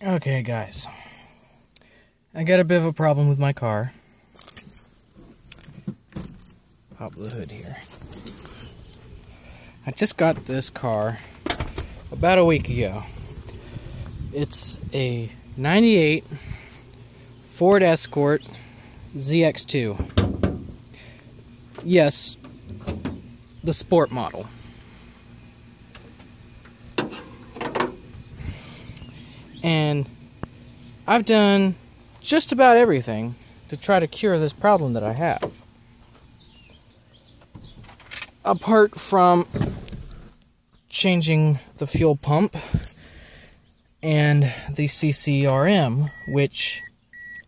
Okay, guys, I got a bit of a problem with my car. Pop the hood here. I just got this car about a week ago. It's a 98 Ford Escort zx2. Yes, the sport model. And I've done just about everything to try to cure this problem that I have. Apart from changing the fuel pump and the CCRM, which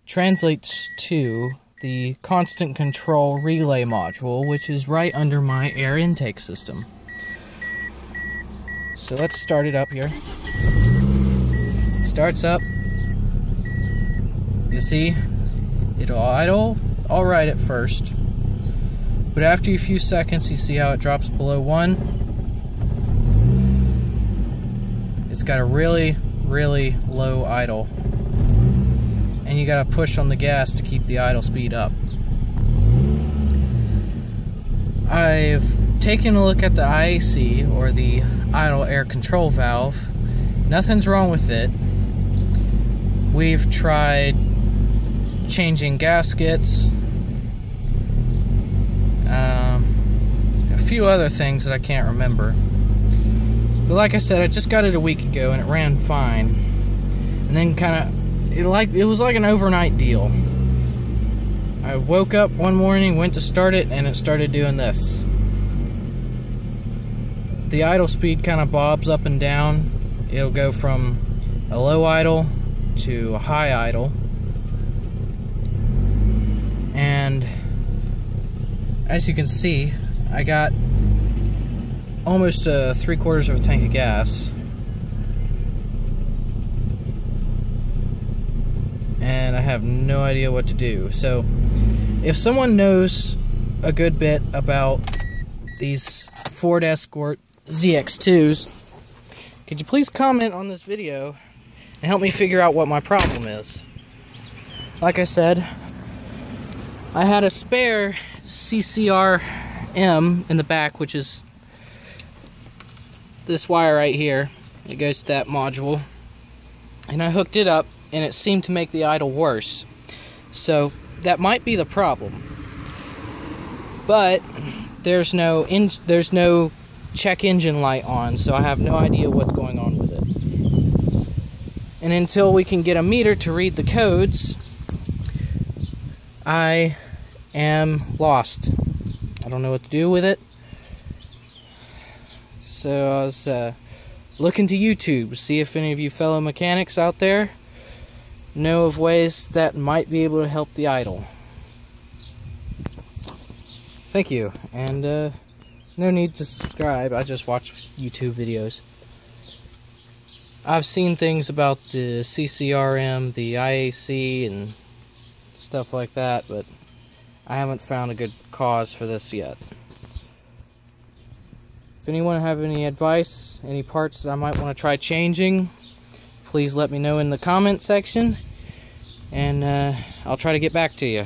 translates to the constant control relay module, which is right under my air intake system. So let's start it up here. It starts up. You see, it'll idle alright at first, but after a few seconds you see how it drops below 1. It's got a really low idle, and you gotta push on the gas to keep the idle speed up. I've taken a look at the IAC, or the idle air control valve. Nothing's wrong with it. We've tried changing gaskets, a few other things that I can't remember. But like I said, I just got it a week ago and it ran fine. And then it was like an overnight deal. I woke up one morning, went to start it, and it started doing this. The idle speed kind of bobs up and down. It'll go from a low idle to a high idle. And as you can see, I got almost 3/4 of a tank of gas, and I have no idea what to do. So if someone knows a good bit about these Ford Escort ZX2s, could you please comment on this video and help me figure out what my problem is? Like I said, I had a spare CCRM in the back, which is this wire right here. It goes to that module, and I hooked it up, and it seemed to make the idle worse. So that might be the problem, but there's no check engine light on, so I have no idea what's going on with it. And until we can get a meter to read the codes, I am lost. I don't know what to do with it. So I was looking to YouTube, see if any of you fellow mechanics out there know of ways that might be able to help the idle. Thank you, and no need to subscribe, I just watch YouTube videos. I've seen things about the CCRM, the IAC, and stuff like that, but I haven't found a good cause for this yet. If anyone have any advice, any parts that I might want to try changing, please let me know in the comment section, and I'll try to get back to you.